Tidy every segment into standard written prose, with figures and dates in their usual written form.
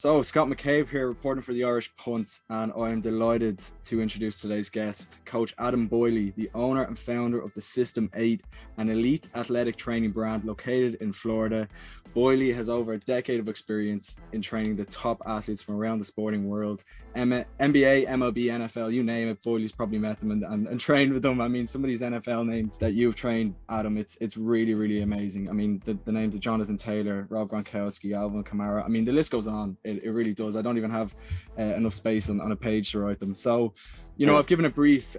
So, Scott McCabe here, reporting for the Irish Punt, and I am delighted to introduce today's guest, Coach Adam Boyle, the owner and founder of the System 8, an elite athletic training brand located in Florida. Boyle has over a decade of experience in training the top athletes from around the sporting world. NBA, MLB, NFL, you name it, Boyle's probably met them and trained with them. I mean, some of these NFL names that you've trained, Adam, it's really, really amazing. I mean, the names of Jonathan Taylor, Rob Gronkowski, Alvin Kamara, I mean, the list goes on. It really does. I don't even have enough space on a page to write them. So, I've given a brief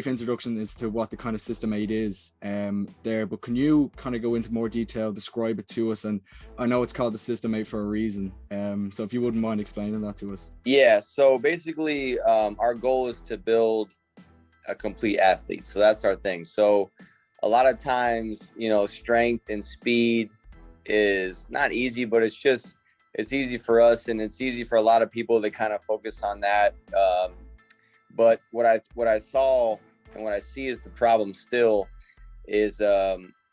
introduction as to what the kind of System 8 is there, but can you kind of go into more detail, describe it to us? And I know it's called the System 8 for a reason. So if you wouldn't mind explaining that to us. Yeah. So basically, our goal is to build a complete athlete. So that's our thing. So a lot of times, strength and speed is not easy, but it's easy for us, and it's easy for a lot of people that kind of focus on that. But what I saw and what I see is the problem still is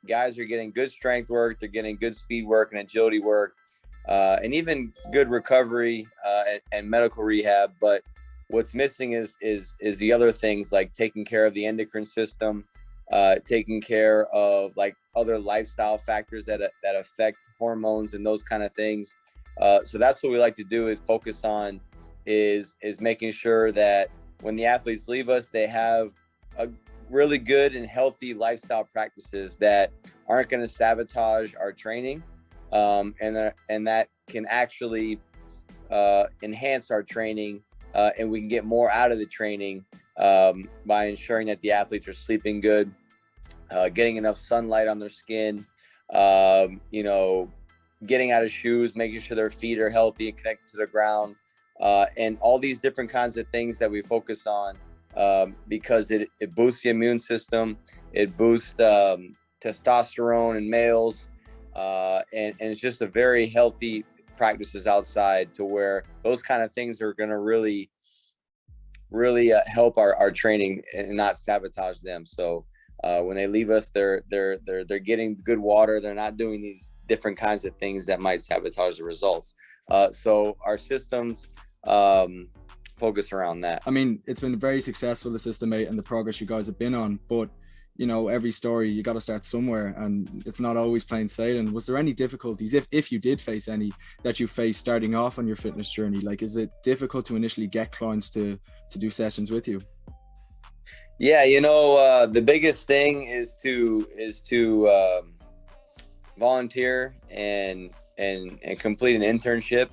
guys are getting good strength work, they're getting good speed work and agility work, and even good recovery and medical rehab. But what's missing is the other things, like taking care of the endocrine system, taking care of like other lifestyle factors that affect hormones and those kind of things. So that's what we like to do, is focus on is making sure that when the athletes leave us, they have a really good and healthy lifestyle practices that aren't going to sabotage our training, and that can actually enhance our training, and we can get more out of the training by ensuring that the athletes are sleeping good, getting enough sunlight on their skin, getting out of shoes, making sure their feet are healthy and connected to the ground, and all these different kinds of things that we focus on, because it boosts the immune system, it boosts testosterone in males, and it's just a very healthy practices outside, to where those kind of things are going to really help our training and not sabotage them. So when they leave us, they're getting good water. They're not doing these different kinds of things that might sabotage the results. So our systems focus around that. I mean, it's been very successful, the System 8, and the progress you guys have been on. But every story, you got to start somewhere, and it's not always plain sailing. Was there any difficulties, if you did face any, that you faced starting off on your fitness journey? Like, is it difficult to initially get clients to do sessions with you? Yeah, the biggest thing is to volunteer and complete an internship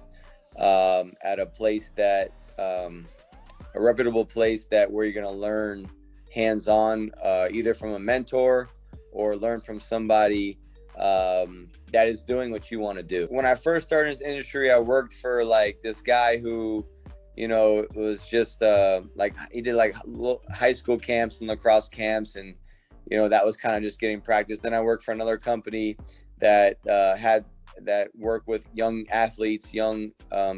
at a place that a reputable place where you're going to learn hands-on, either from a mentor or learn from somebody that is doing what you want to do. When I first started in this industry, I worked for like this guy who, it was just he did like high school camps and lacrosse camps, and that was kind of just getting practice. Then I worked for another company that worked with young athletes, young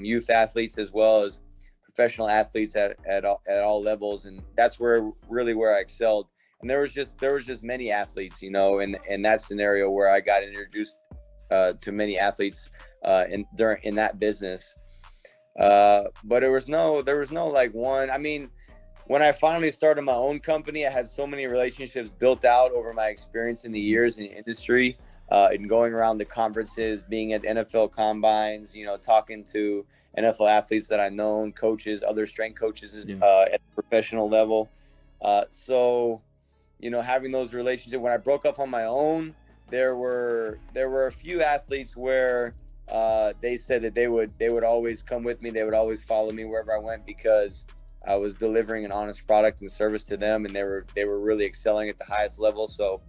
youth athletes, as well as professional athletes at all levels, and that's where I excelled. And there was just many athletes, in that scenario, where I got introduced to many athletes in that business. But there was no like one. I mean, when I finally started my own company, I had so many relationships built out over my experience in the years in the industry, and going around the conferences, being at NFL combines, talking to NFL athletes that I known, coaches, other strength coaches, at the professional level. So, having those relationships. When I broke off on my own, there were a few athletes where they said that they would always come with me. They would always follow me wherever I went, because I was delivering an honest product and service to them, and they were really excelling at the highest level. So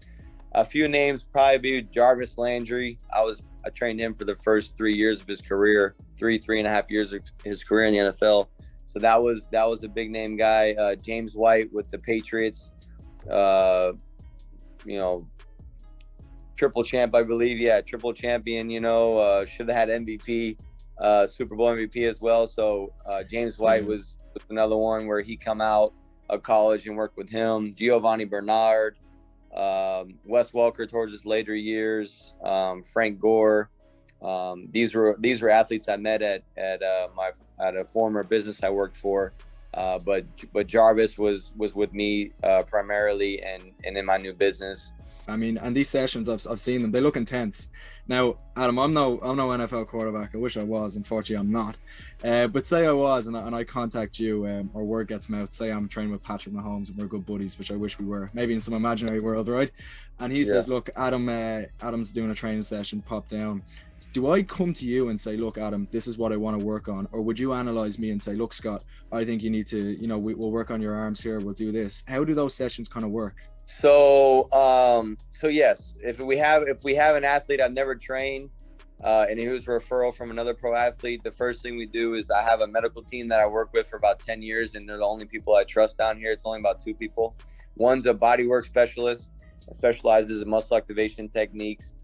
a few names probably be Jarvis Landry. I trained him for the first 3 years of his career, three and a half years of his career in the NFL. So that was a big name guy. James White with the Patriots, triple champ, I believe. Yeah, triple champion, should have had MVP, Super Bowl MVP as well. So James White was another one where he come out of college and worked with him. Giovanni Bernard, Wes Welker towards his later years, Frank Gore, These were athletes I met at a former business I worked for. But Jarvis was with me primarily, and in my new business. I mean, and these sessions, I've seen them. They look intense. Now, Adam, I'm no NFL quarterback. I wish I was. Unfortunately, I'm not. But say I was, and I contact you, or word gets out. Say I'm training with Patrick Mahomes, and we're good buddies, which I wish we were. Maybe in some imaginary world, right? And he says, "Look, Adam, Adam's doing a training session. Pop down." Do I come to you and say, "Look, Adam, this is what I want to work on," or would you analyze me and say, "Look, Scott, I think you need to, we'll work on your arms here. We'll do this." How do those sessions kind of work? So yes, if we have an athlete I've never trained, and who's a referral from another pro athlete, the first thing we do is I have a medical team that I work with for about 10 years, and they're the only people I trust down here. It's only about 2 people. One's a bodywork specialist, specializes in muscle activation techniques,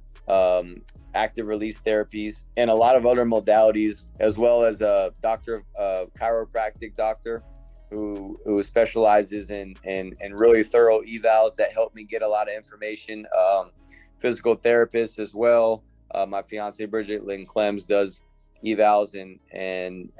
active release therapies, and a lot of other modalities, as well as a chiropractic doctor who specializes in really thorough evals that help me get a lot of information. Physical therapist as well. My fiance Bridget Lynn Clems does evals and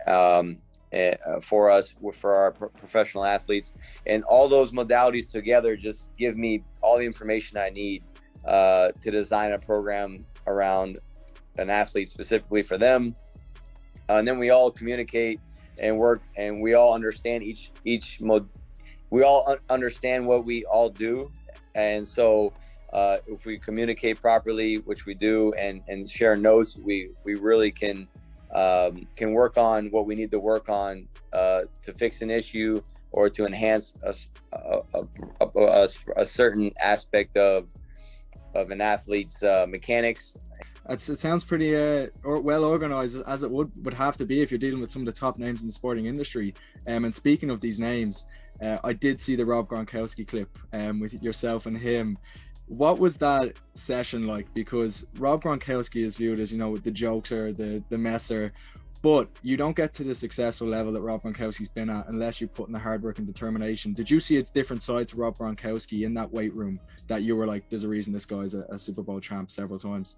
for us, for our professional athletes, and all those modalities together just give me all the information I need to design a program around an athlete specifically for them. And then we all communicate and work, and we all understand we all understand what we all do. And so if we communicate properly, which we do, and share notes, we really can work on what we need to work on to fix an issue or to enhance a certain aspect of an athlete's mechanics. It sounds pretty well organized, as it would have to be if you're dealing with some of the top names in the sporting industry. And speaking of these names, I did see the Rob Gronkowski clip with yourself and him. What was that session like? Because Rob Gronkowski is viewed as, the jokester, the messer, but you don't get to the successful level that Rob Gronkowski's been at unless you put in the hard work and determination. Did you see a different side to Rob Gronkowski in that weight room that you were like, there's a reason this guy's a Super Bowl champ several times?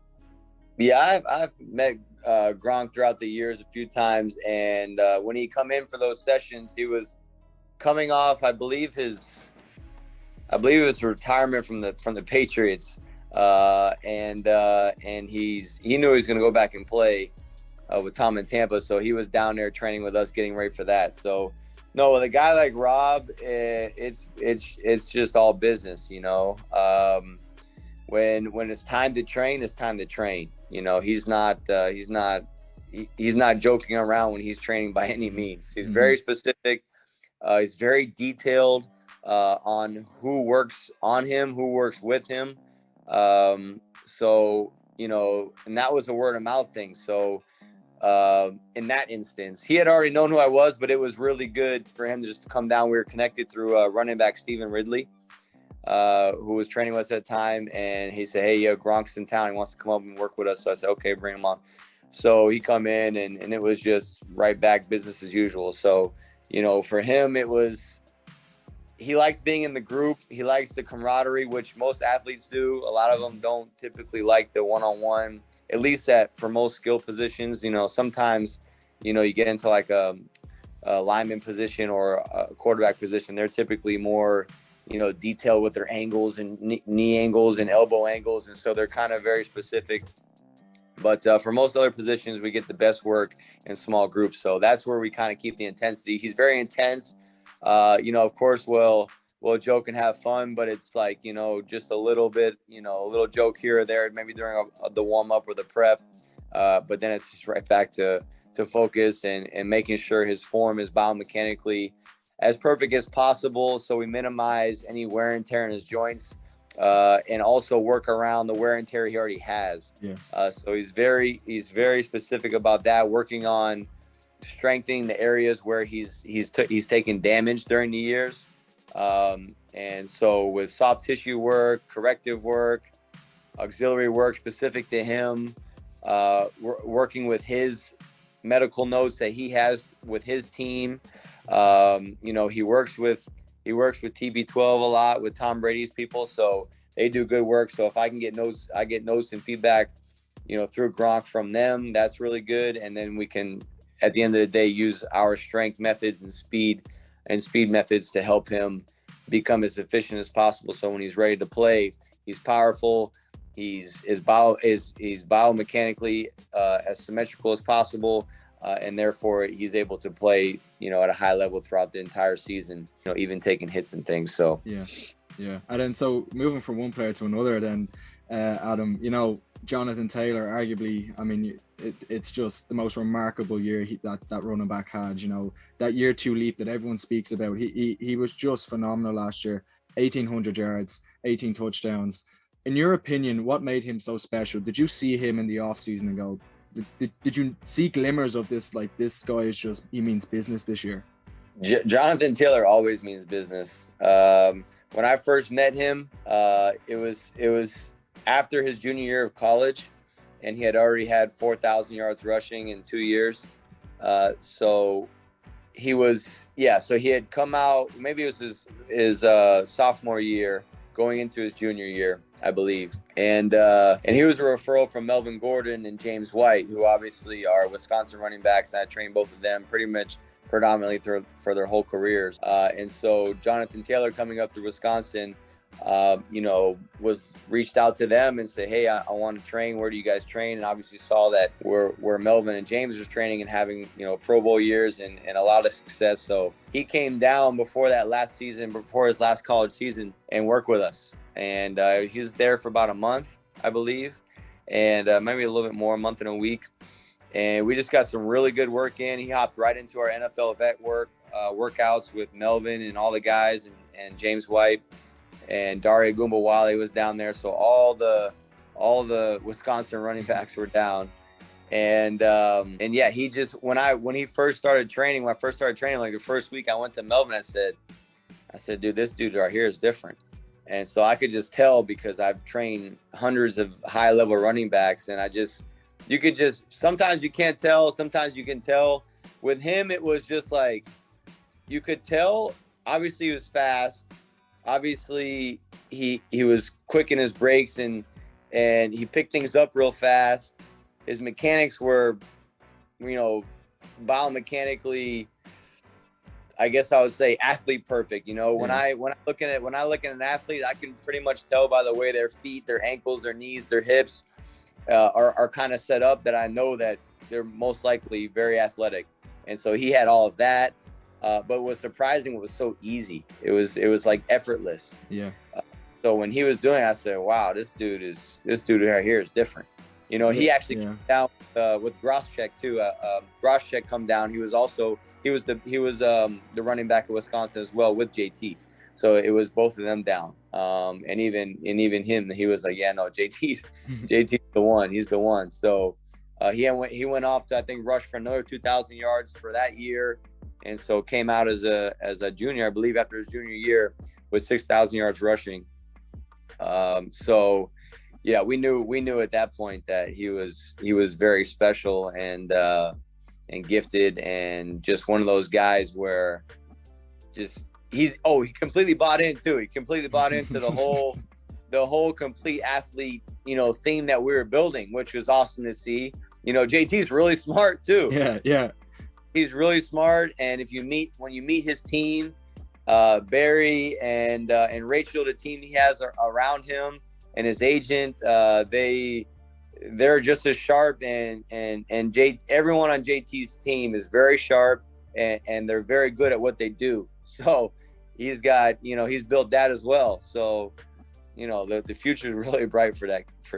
Yeah, I've met Gronk throughout the years a few times, and when he come in for those sessions, he was coming off, I believe his retirement from the Patriots, and he knew he was going to go back and play with Tom in Tampa, so he was down there training with us, getting ready for that. So no, with a guy like Rob, it's just all business, When it's time to train, it's time to train. He's not joking around when he's training by any means. He's very specific. He's very detailed on who works on him, who works with him. So, and that was a word of mouth thing. So in that instance, he had already known who I was, but it was really good for him to just come down. We were connected through running back Stephen Ridley, who was training with us at the time, and he said, "Hey, Gronk's in town. He wants to come up and work with us." So I said, "Okay, bring him on." So he come in, and it was just right back business as usual. So, for him, he likes being in the group. He likes the camaraderie, which most athletes do. A lot of them don't typically like the one-on-one, at least for most skill positions. Sometimes, you get into like a lineman position or a quarterback position. They're typically more detailed with their angles and knee angles and elbow angles. And so they're kind of very specific. But for most other positions, we get the best work in small groups. So that's where we kind of keep the intensity. He's very intense. Of course, we'll joke and have fun, but it's like, just a little bit, a little joke here or there, maybe during the warm up or the prep. But then it's just right back to focus and making sure his form is biomechanically as perfect as possible, so we minimize any wear and tear in his joints, and also work around the wear and tear he already has. Yes. So he's very specific about that, working on strengthening the areas where he's taken damage during the years, and so with soft tissue work, corrective work, auxiliary work specific to him, working with his medical notes that he has with his team. He works with TB12 a lot with Tom Brady's people, so they do good work. So if I can get notes, I get notes and feedback through Gronk from them. That's really good. And then we can, at the end of the day, use our strength methods and speed methods to help him become as efficient as possible. So when he's ready to play, he's powerful. He's biomechanically as symmetrical as possible. And therefore he's able to play, at a high level throughout the entire season, even taking hits and things. So, yeah. And then, so moving from one player to another, then, Adam, Jonathan Taylor, arguably, I mean, it's just the most remarkable year that running back had. That year 2 leap that everyone speaks about. He was just phenomenal last year. 1,800 yards, 18 touchdowns. In your opinion, what made him so special? Did you see him in the offseason and go, did you see glimmers of this? Like, this guy he means business this year? Jonathan Taylor always means business. When I first met him, it was after his junior year of college, and he had already had 4,000 yards rushing in 2 years. So he had come out, maybe it was his sophomore year, going into his junior year, I believe. And he was a referral from Melvin Gordon and James White, who obviously are Wisconsin running backs. And I trained both of them pretty much predominantly for their whole careers. And so Jonathan Taylor coming up through Wisconsin, was reached out to them and said, hey, I want to train. Where do you guys train? And obviously saw that where Melvin and James was training and having, Pro Bowl years and a lot of success. So he came down before that last season, before his last college season, and worked with us. And he was there for about a month, I believe, and maybe a little bit more, a month and a week. And we just got some really good work in. He hopped right into our NFL vet workouts with Melvin and all the guys and James White. And Dare Gumbawale was down there. So all the Wisconsin running backs were down. And yeah, he just, when I first started training, like the first week I went to Melvin, I said, dude, this dude right here is different. And so I could just tell, because I've trained hundreds of high level running backs, and sometimes you can't tell, sometimes you can tell. With him, it was just like, you could tell, obviously he was fast. Obviously, he was quick in his breaks, and he picked things up real fast. His mechanics were, biomechanically, I guess I would say athlete perfect. When I look at an athlete, I can pretty much tell by the way their feet, their ankles, their knees, their hips are kind of set up, that I know that they're most likely very athletic. And so he had all of that. But what was surprising, it was so easy. It was like effortless. Yeah. So when he was doing it, I said, wow, this dude right here is different. He actually came down with Grosscheck too. Grosscheck come down. He was the running back of Wisconsin as well with JT. So it was both of them down. And even him, he was like, yeah, no, JT's the one. He's the one. So he went off to, I think, rush for another 2,000 yards for that year. And so came out as a junior, I believe, after his junior year with 6,000 yards rushing. So yeah, we knew at that point that he was very special and gifted, and just one of those guys where he completely bought in too. He completely bought into the whole complete athlete, theme that we were building, which was awesome to see. JT's really smart too. Yeah. He's really smart, and when you meet his team, Barry and Rachel, the team he has around him, and his agent, they're just as sharp, and everyone on JT's team is very sharp, and they're very good at what they do. So he's got, he's built that as well. So, the future is really bright for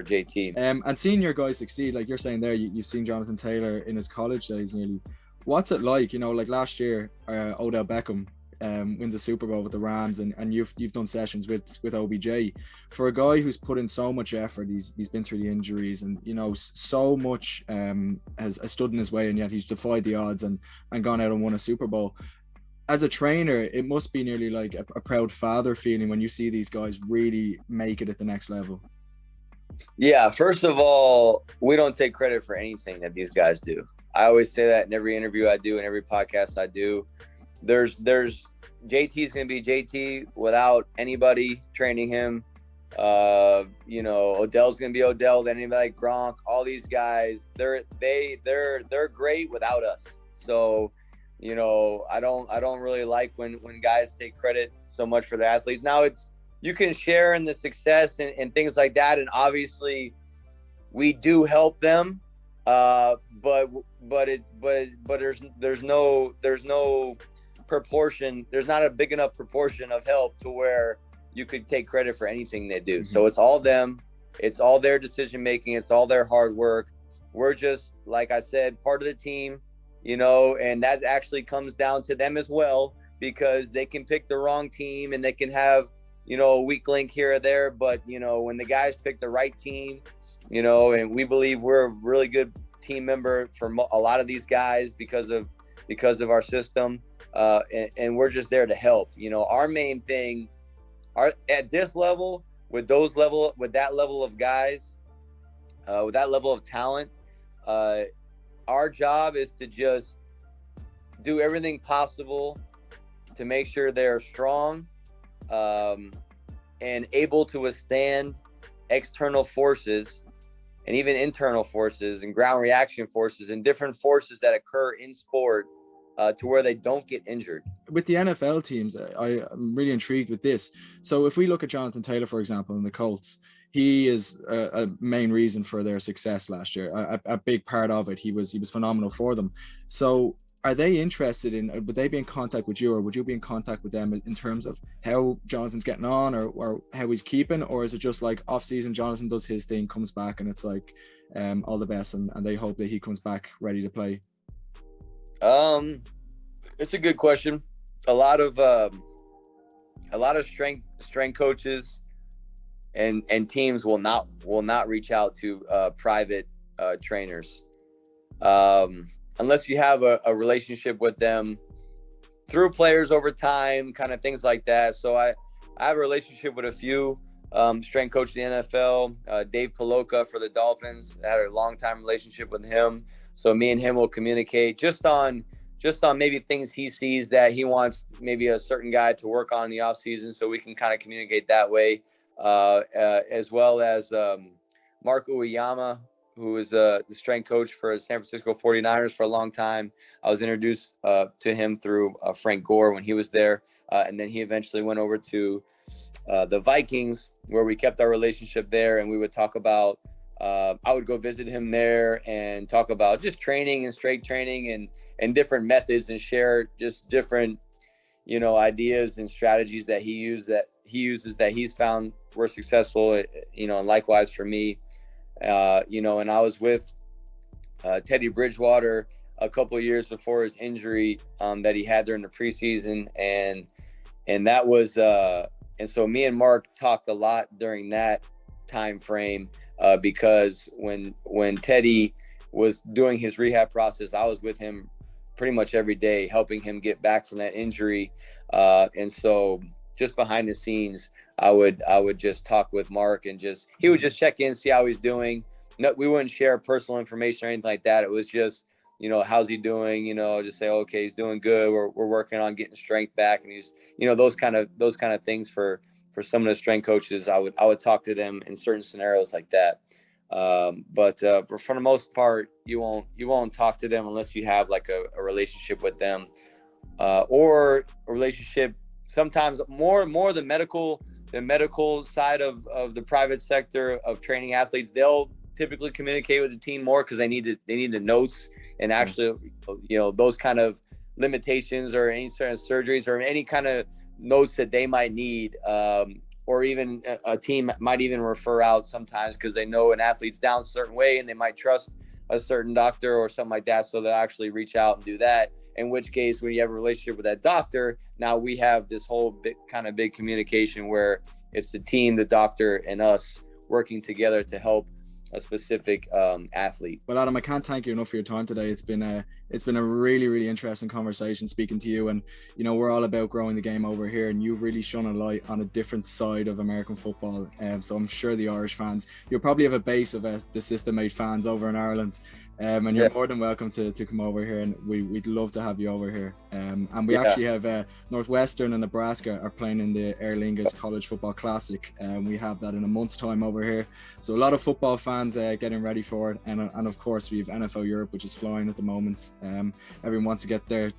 JT. And seeing your guys succeed, like you're saying there, you've seen Jonathan Taylor in his college days nearly. What's it like? Like last year, Odell Beckham wins a Super Bowl with the Rams, and you've done sessions with OBJ. For a guy who's put in so much effort, he's been through the injuries, and so much has stood in his way, and yet he's defied the odds and gone out and won a Super Bowl. As a trainer, it must be nearly like a proud father feeling when you see these guys really make it at the next level. Yeah, first of all, we don't take credit for anything that these guys do. I always say that in every interview I do, in every podcast I do. There's JT's going to be JT without anybody training him. You know, Odell's gonna be Odell. Then anybody like Gronk, all these guys, they're great without us. So, you know, I don't really like when guys take credit so much for the athletes. Now you can share in the success and things like that, and obviously we do help them. But there's no proportion. There's not a big enough proportion of help to where you could take credit for anything they do. So it's all them. It's all their decision making. It's all their hard work. We're just, like I said, part of the team, you know, and that actually comes down to them as well, because they can pick the wrong team and they can have, you know, a weak link here or there. But, you know, when the guys pick the right team, you know, and we believe we're a really good team member for a lot of these guys because of our system, and we're just there to help. You know, our main thing, at this level, with that level of guys, with that level of talent, our job is to just do everything possible to make sure they're strong, and able to withstand external forces and even internal forces and ground reaction forces and different forces that occur in sport, to where they don't get injured. With the NFL teams, I'm really intrigued with this. So if we look at Jonathan Taylor, for example, in the Colts, he is a main reason for their success last year. A big part of it. He was phenomenal for them. So are they interested in, would they be in contact with you, or would you be in contact with them in terms of how Jonathan's getting on, or how he's keeping? Or is it just like off season, Jonathan does his thing, comes back, and it's like all the best, and they hope that he comes back ready to play? It's a good question. A lot of strength coaches and teams will not reach out to private trainers, unless you have a relationship with them through players over time, kind of things like that. So I have a relationship with a few strength coaches in the NFL. Dave Paloka for the Dolphins, I had a long time relationship with him. So me and him will communicate just on maybe things he sees that he wants maybe a certain guy to work on in the off season. So we can kind of communicate that way, as well as Mark Ueyama, who is the strength coach for the San Francisco 49ers for a long time. I was introduced to him through Frank Gore when he was there. And then he eventually went over to the Vikings, where we kept our relationship there, and we would talk about, I would go visit him there and talk about just training and strength training and different methods, and share just different, you know, ideas and strategies that he uses that he's found were successful, you know, and likewise for me. You know, and I was with Teddy Bridgewater a couple of years before his injury that he had during the preseason, and that was and so me and Mark talked a lot during that time frame, because when Teddy was doing his rehab process, I was with him pretty much every day, helping him get back from that injury, and so just behind the scenes, I would just talk with Mark, and he would just check in, see how he's doing. No, we wouldn't share personal information or anything like that. It was just, you know, how's he doing? You know, just say, okay, he's doing good. We're working on getting strength back, and he's, you know, those kind of things for some of the strength coaches. I would talk to them in certain scenarios like that. But for the most part, you won't talk to them unless you have like a relationship with them, or a relationship. Sometimes more the medical side of the private sector of training athletes, they'll typically communicate with the team more, because they need the notes and actually, you know, those kind of limitations or any sort of surgeries or any kind of notes that they might need, or even a team might even refer out sometimes because they know an athlete's down a certain way and they might trust a certain doctor or something like that. So they'll actually reach out and do that. In which case, when you have a relationship with that doctor, now we have this whole big communication where it's the team, the doctor, and us working together to help a specific athlete. Well, Adam, I can't thank you enough for your time today. It's been a really, really interesting conversation speaking to you. And, you know, we're all about growing the game over here, and you've really shone a light on a different side of American football. So I'm sure the Irish fans, you'll probably have a base of the System 8 fans over in Ireland. And Yeah. you're more than welcome to come over here, and we'd love to have you over here. And we Yeah. actually have Northwestern and Nebraska are playing in the Aer Lingus College Football Classic, and we have that in a month's time over here. So a lot of football fans getting ready for it, and of course we have NFL Europe, which is flying at the moment. Everyone wants to get their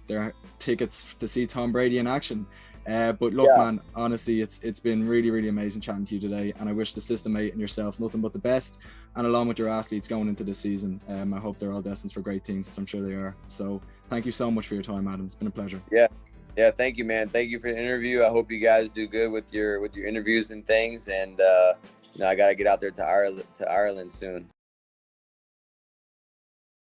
tickets to see Tom Brady in action. But look, man, honestly, it's been really, really amazing chatting to you today, and I wish the System 8 and yourself nothing but the best, and along with your athletes going into this season. I hope they're all destined for great things, because I'm sure they are. So thank you so much for your time, Adam. It's been a pleasure. Yeah, thank you, man. Thank you for the interview. I hope you guys do good with your interviews and things, and I got to get out there to Ireland soon.